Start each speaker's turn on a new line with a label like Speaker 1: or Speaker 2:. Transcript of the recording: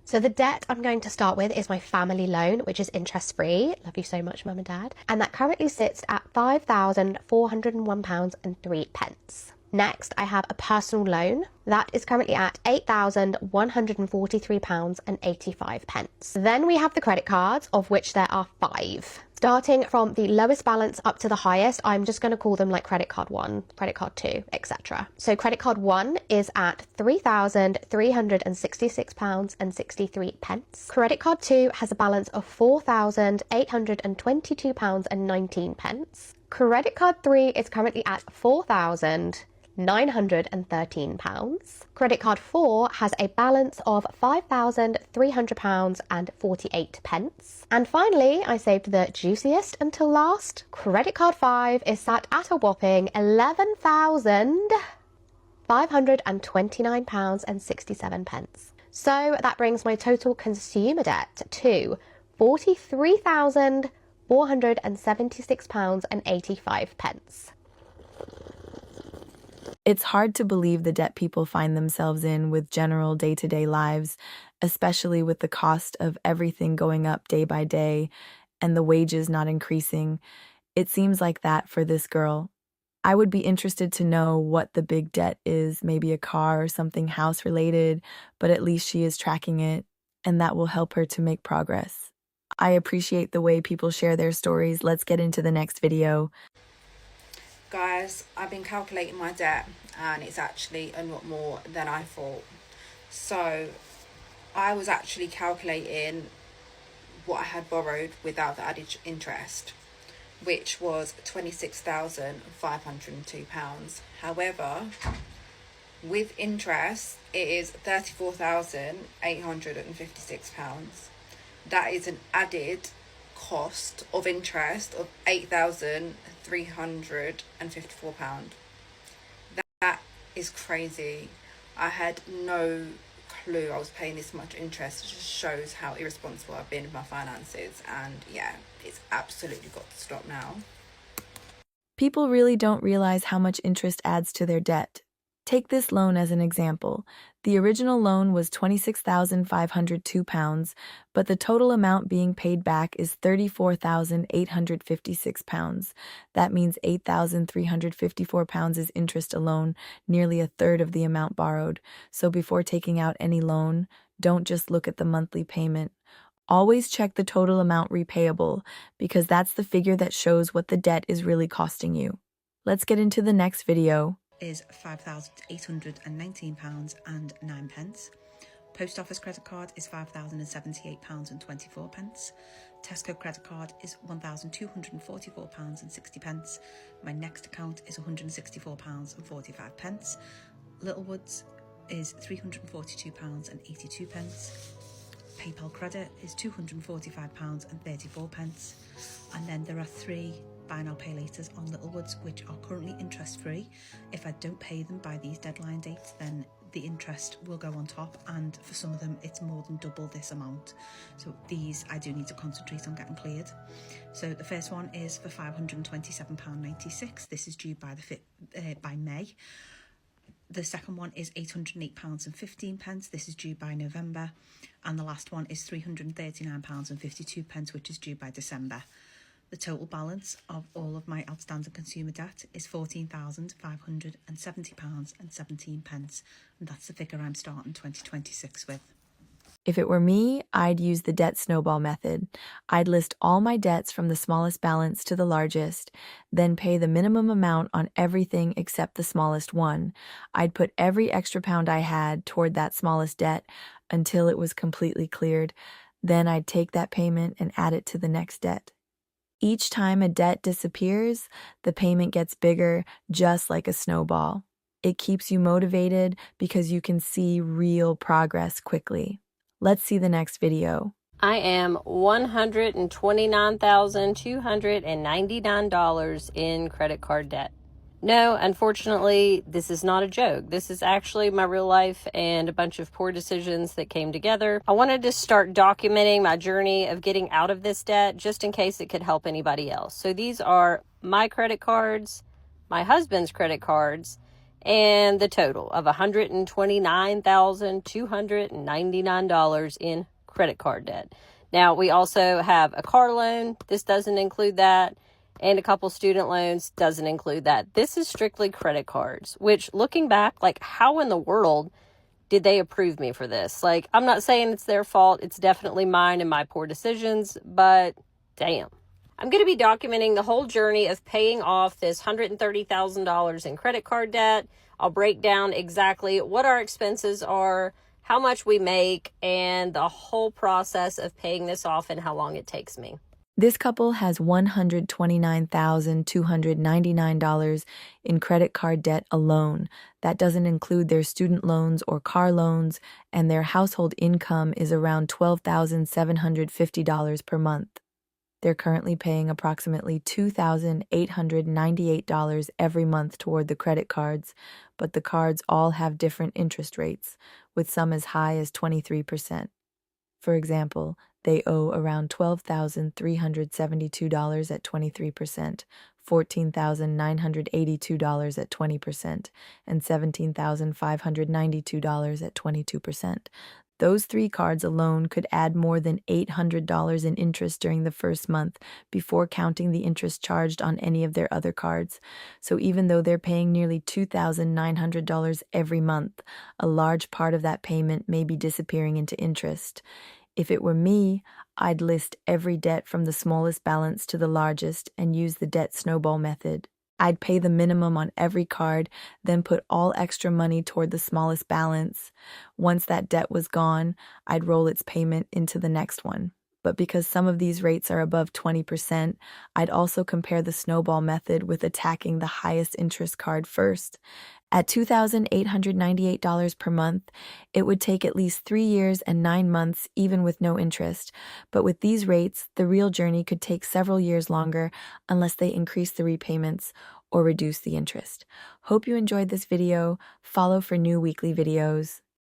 Speaker 1: So the debt I'm going to start with is my family loan, which is interest-free. Love you so much, Mum and Dad. And that currently sits at £5,401.03. Next, I have a personal loan. That is currently at £8,143.85. Then we have the credit cards, of which there are 5. Starting from the lowest balance up to the highest, I'm just going to call them like credit card 1, credit card 2, etc. So credit card 1 is at £3,366.63. Credit card 2 has a balance of £4,822.19. Credit card 3 is currently at £4,913. Credit card 4 has a balance of £5,300.48. And finally, I saved the juiciest until last. Credit card 5 is sat at a whopping £11,529.67. So that brings my total consumer debt to £43,476.85.
Speaker 2: It's hard to believe the debt people find themselves in with general day-to-day lives, especially with the cost of everything going up day by day and the wages not increasing. It seems like that for this girl. I would be interested to know what the big debt is, maybe a car or something house-related, but at least she is tracking it, and that will help her to make progress. I appreciate the way people share their stories. Let's get into the next video.
Speaker 3: Guys, I've been calculating my debt and it's actually a lot more than I thought. So I was actually calculating what I had borrowed without the added interest, which was £26,502. However, with interest it is £34,856. That is an added cost of interest of £8,354. That is crazy. I had no clue I was paying this much interest. It just shows how irresponsible I've been with my finances, and yeah, it's absolutely got to stop now.
Speaker 2: People really don't realize how much interest adds to their debt. Take this loan as an example. The original loan was £26,502, but the total amount being paid back is £34,856. That means £8,354 is interest alone, nearly a third of the amount borrowed. So before taking out any loan, don't just look at the monthly payment. Always check the total amount repayable, because that's the figure that shows what the debt is really costing you. Let's get into the next video.
Speaker 4: Is £5,819.09. Post office credit card is £5,078.24. Tesco credit card is £1,244.60. My next account is £164.45. Littlewoods is £342.82. PayPal credit is £245.34. And then there are 3 buy now pay laters on Littlewoods, which are currently interest free. If I don't pay them by these deadline dates, then the interest will go on top, and for some of them it's more than double this amount. So these I do need to concentrate on getting cleared. So the first one is for £527.96. This is due by by May. The second one is £808.15. This is due by November. And the last one is £339.52, which is due by December. The total balance of all of my outstanding consumer debt is £14,570.17, and that's the figure I'm starting 2026 with.
Speaker 2: If it were me, I'd use the debt snowball method. I'd list all my debts from the smallest balance to the largest, then pay the minimum amount on everything except the smallest one. I'd put every extra pound I had toward that smallest debt until it was completely cleared. Then I'd take that payment and add it to the next debt. Each time a debt disappears, the payment gets bigger, just like a snowball. It keeps you motivated because you can see real progress quickly. Let's see the next video.
Speaker 5: I am $129,299 in credit card debt. No, unfortunately, this is not a joke. This is actually my real life and a bunch of poor decisions that came together. I wanted to start documenting my journey of getting out of this debt just in case it could help anybody else. So these are my credit cards, my husband's credit cards, and the total of $129,299 in credit card debt. Now, we also have a car loan. This doesn't include that. And a couple student loans doesn't include that. This is strictly credit cards, which looking back, like how in the world did they approve me for this? Like, I'm not saying it's their fault. It's definitely mine and my poor decisions, but damn. I'm going to be documenting the whole journey of paying off this $130,000 in credit card debt. I'll break down exactly what our expenses are, how much we make, and the whole process of paying this off and how long it takes me.
Speaker 2: This couple has $129,299 in credit card debt alone. That doesn't include their student loans or car loans, and their household income is around $12,750 per month. They're currently paying approximately $2,898 every month toward the credit cards, but the cards all have different interest rates, with some as high as 23%. For example, they owe around $12,372 at 23%, $14,982 at 20%, and $17,592 at 22%. Those three cards alone could add more than $800 in interest during the first month before counting the interest charged on any of their other cards. So even though they're paying nearly $2,900 every month, a large part of that payment may be disappearing into interest. If it were me, I'd list every debt from the smallest balance to the largest and use the debt snowball method. I'd pay the minimum on every card, then put all extra money toward the smallest balance. Once that debt was gone, I'd roll its payment into the next one. But because some of these rates are above 20%, I'd also compare the snowball method with attacking the highest interest card first. At $2,898 per month, it would take at least 3 years and 9 months, even with no interest. But with these rates, the real journey could take several years longer unless they increase the repayments or reduce the interest. Hope you enjoyed this video. Follow for new weekly videos.